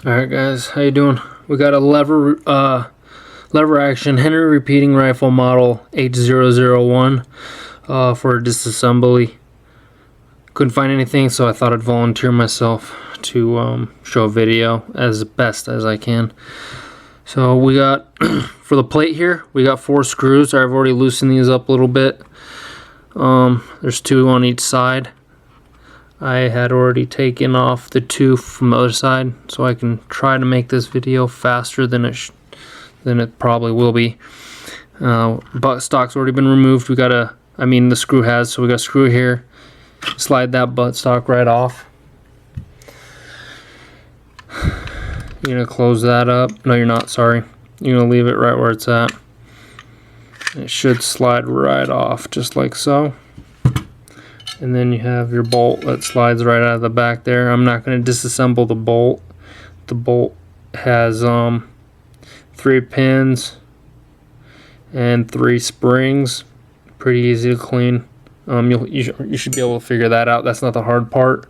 Alright guys, how you doing? We got a lever action Henry repeating rifle model H001 for a disassembly. Couldn't find anything, so I thought I'd volunteer myself to show a video as best as I can. So we got, for the plate here, we got 4 screws. I've already loosened these up a little bit. There's 2 on each side. I had already taken off the 2 from the other side, so I can try to make this video faster than it probably will be. Butt stock's already been removed. We got the screw has, so we got a screw here. Slide that butt stock right off. You're gonna close that up. No, you're not, sorry. You're gonna leave it right where it's at. It should slide right off, just like so. And then you have your bolt that slides right out of the back there. I'm not going to disassemble the bolt. The bolt has 3 pins and 3 springs. Pretty easy to clean. You should be able to figure that out. That's not the hard part.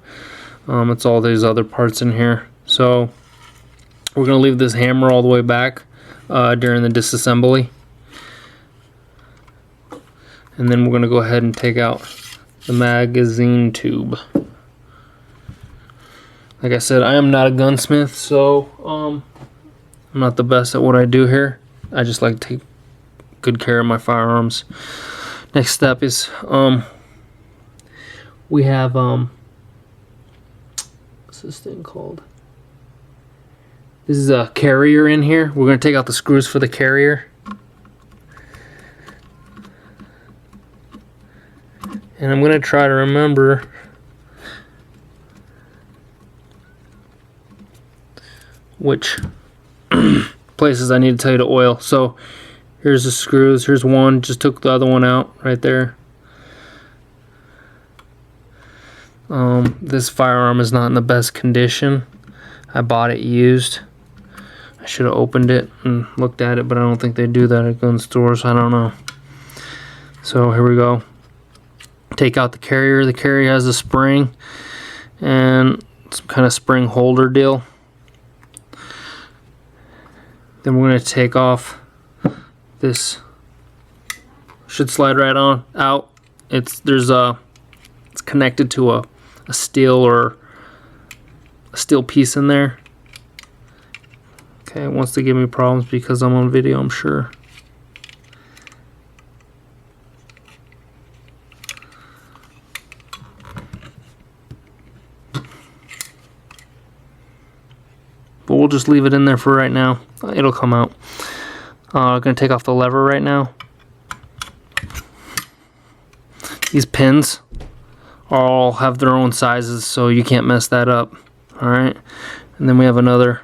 It's all these other parts in here. So we're going to leave this hammer all the way back during the disassembly. And then we're going to go ahead and take out the magazine tube. Like I said, I am not a gunsmith, so I'm not the best at what I do here. I just like to take good care of my firearms. Next step is we have what's this thing called? This is a carrier in here. We're going to take out the screws for the carrier. And I'm going to try to remember which places I need to tell you to oil. So here's the screws. Here's one. Just took the other one out right there. This firearm is not in the best condition. I bought it used. I should have opened it and looked at it, but I don't think they do that at gun stores. I don't know. So here we go. Take out the carrier. The carrier has a spring and some kind of spring holder deal. Then we're going to take off this. Should slide right on out. It's connected to a steel or a steel piece in there. Okay, it wants to give me problems because I'm on video, I'm sure. But we'll just leave it in there for right now. It'll come out. I'm going to take off the lever right now. These pins all have their own sizes, so you can't mess that up. Alright. And then we have another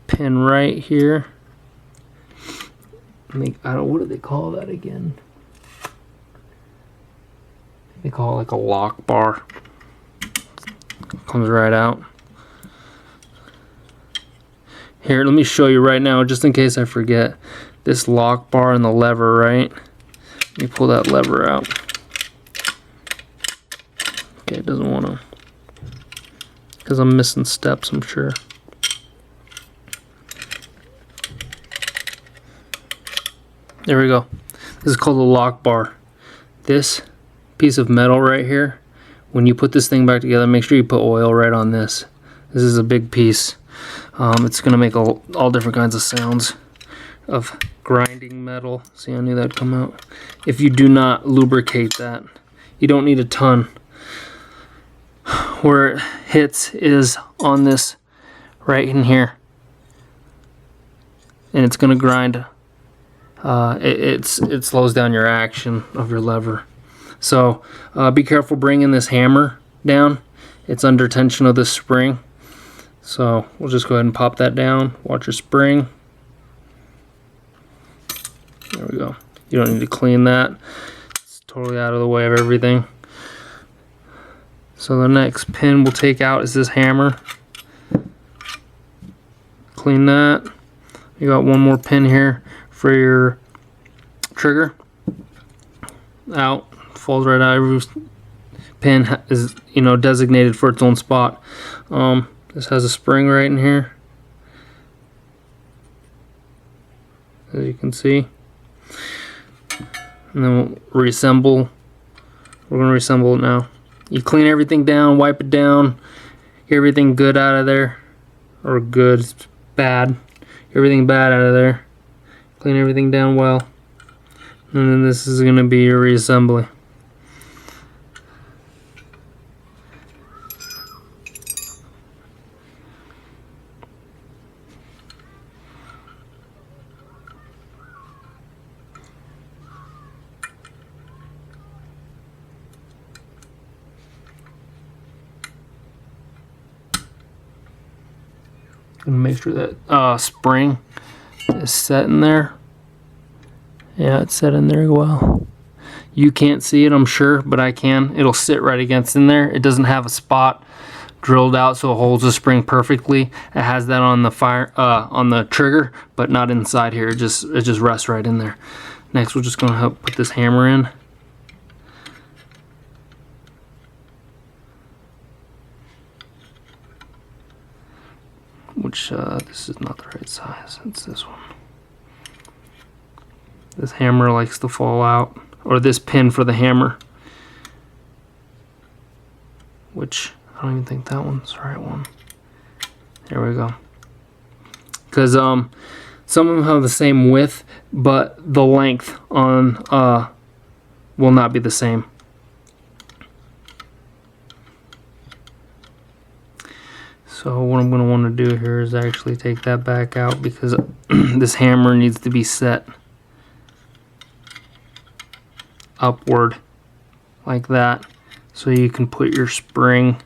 pin right here. What do they call that again? They call it like a lock bar. Comes right out. Here, let me show you right now, just in case I forget. This lock bar and the lever, right? Let me pull that lever out. Okay, it doesn't want to, because I'm missing steps, I'm sure. There we go. This is called a lock bar. This piece of metal right here, when you put this thing back together, make sure you put oil right on this. This is a big piece. It's going to make all different kinds of sounds of grinding metal. See, I knew that'd come out. If you do not lubricate that, you don't need a ton. Where it hits is on this right in here. And it's going to grind. It slows down your action of your lever. So be careful bringing this hammer down. It's under tension of this spring. So we'll just go ahead and pop that down. Watch your spring. There we go. You don't need to clean that. It's totally out of the way of everything. So the next pin we'll take out is this hammer. Clean that. You got one more pin here for your trigger. Out. Falls right out. Every pin is designated for its own spot. This has a spring right in here, as you can see. And then we'll reassemble. We're going to reassemble it now. You clean everything down, wipe it down, get everything good out of there. Or good, it's bad. Everything bad out of there. Clean everything down well. And then this is going to be your reassembly. And make sure that spring is set in there. Yeah, it's set in there well. You can't see it, I'm sure, but I can. It'll sit right against in there. It doesn't have a spot drilled out so it holds the spring perfectly. It has that on the on the trigger, but not inside here. It just rests right in there. Next, we're just going to help put this hammer in. Which this is not the right size. It's this one. This hammer likes to fall out, or this pin for the hammer, which I don't even think that one's the right one. There we go. Because some of them have the same width, but the length on will not be the same. So what I'm going to want to do here is actually take that back out, because this hammer needs to be set upward like that, so you can put your spring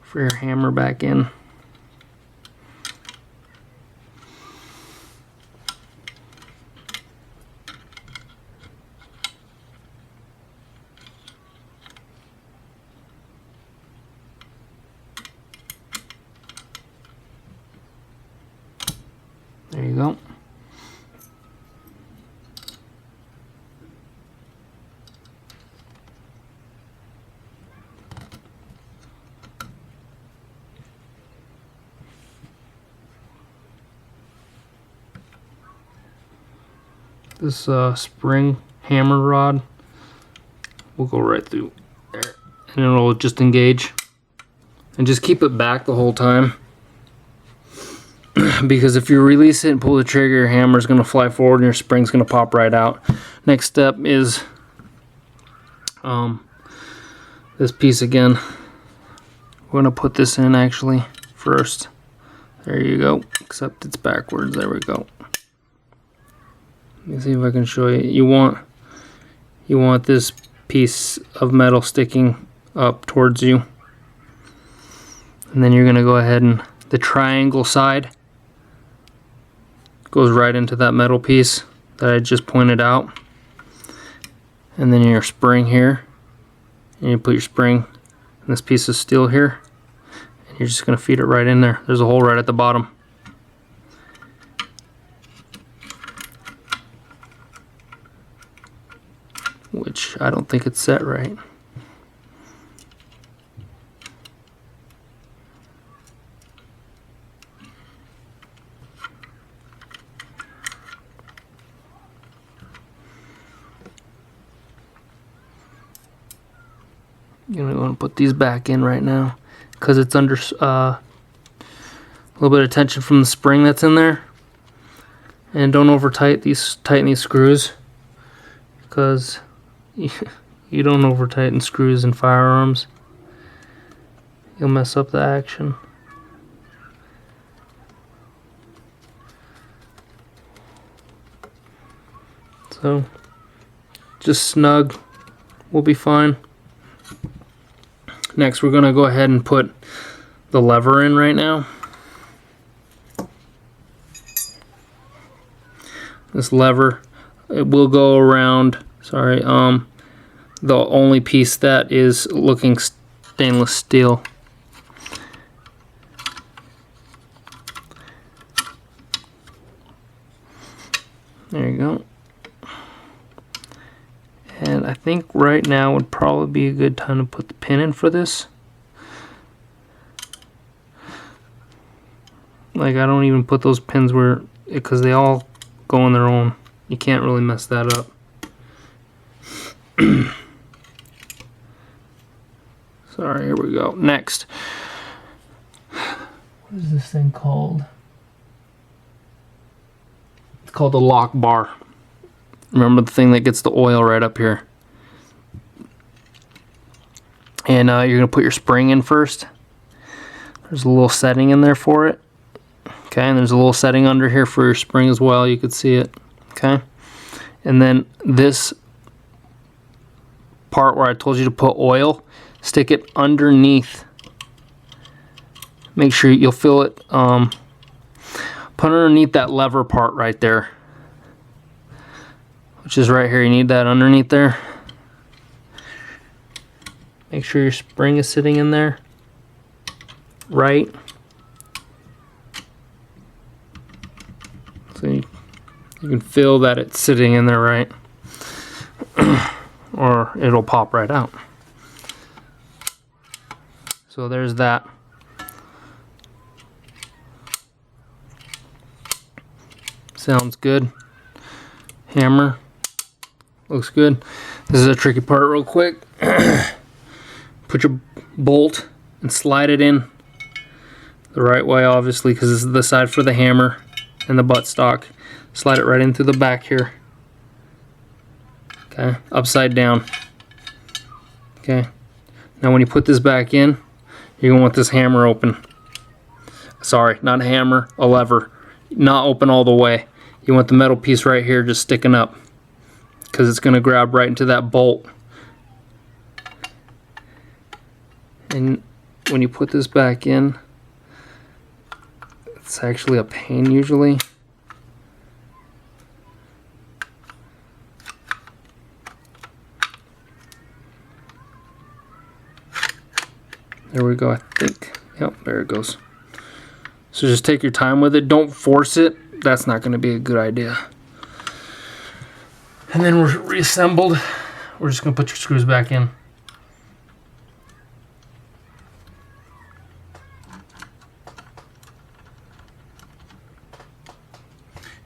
for your hammer back in. There you go. This spring hammer rod will go right through there, and it'll just engage. And just keep it back the whole time. Because if you release it and pull the trigger, your hammer's going to fly forward and your spring's going to pop right out. Next step is this piece again. We're going to put this in actually first. There you go. Except it's backwards. There we go. Let me see if I can show you. You want this piece of metal sticking up towards you. And then you're going to go ahead and the triangle side goes right into that metal piece that I just pointed out. And then your spring here, and you put your spring in this piece of steel here, and you're just going to feed it right in there. There's a hole right at the bottom. Which I don't think it's set right. You're going to put these back in right now because it's under a little bit of tension from the spring that's in there. And don't tighten these screws, because you don't over tighten screws in firearms. You'll mess up the action. So just snug, we'll be fine. Next, we're going to go ahead and put the lever in right now. This lever, it will go around, the only piece that is looking stainless steel. There you go. And I think right now would probably be a good time to put the pin in for this. Like, I don't even put those pins where, because they all go on their own. You can't really mess that up. Sorry, here we go. Next. What is this thing called? It's called a lock bar. Remember the thing that gets the oil right up here. And you're going to put your spring in first. There's a little setting in there for it. Okay, and there's a little setting under here for your spring as well. You could see it. Okay. And then this part where I told you to put oil, stick it underneath. Make sure you'll feel it. Put underneath that lever part right there, which is right here. You need that underneath there. Make sure your spring is sitting in there. Right. So you can feel that it's sitting in there right. Or it'll pop right out. So there's that. Sounds good. Hammer. Looks good. This is a tricky part real quick. Put your bolt and slide it in the right way, obviously, because this is the side for the hammer and the buttstock. Slide it right in through the back here. Okay, upside down. Okay, now when you put this back in, you're going to want this hammer open. Sorry, not a hammer, a lever. Not open all the way. You want the metal piece right here just sticking up, because it's going to grab right into that bolt. And when you put this back in, it's actually a pain usually. There we go, I think. Yep, there it goes. So just take your time with it. Don't force it. That's not going to be a good idea. And then we're reassembled. We're just going to put your screws back in.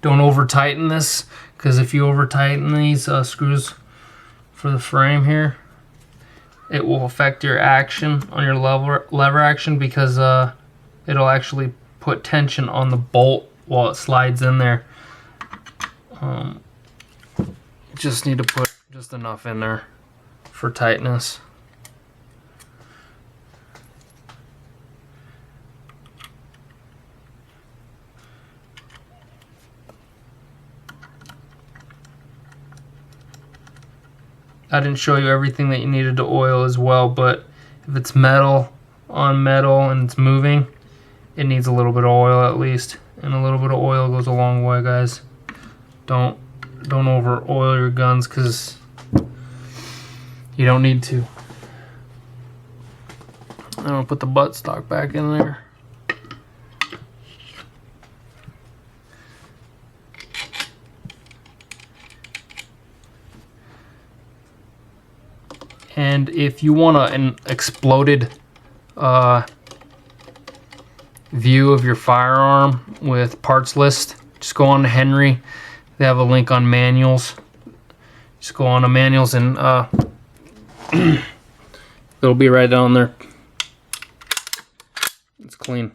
Don't over tighten this, because if you over tighten these screws for the frame here, it will affect your action on your lever action, because it'll actually put tension on the bolt while it slides in there. You just need to put just enough in there for tightness. I didn't show you everything that you needed to oil as well, but if it's metal on metal and it's moving, it needs a little bit of oil at least. And a little bit of oil goes a long way, guys. Don't over oil your guns, because you don't need to. I'm gonna put the buttstock back in there. And if you want an exploded view of your firearm with parts list, just go on to Henry. They have a link on manuals. Just go on to manuals and it'll be right down there. It's clean.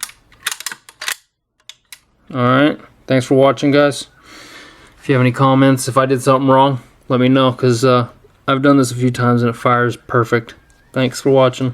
Alright, thanks for watching, guys. If you have any comments, if I did something wrong, let me know, because I've done this a few times and it fires perfect. Thanks for watching.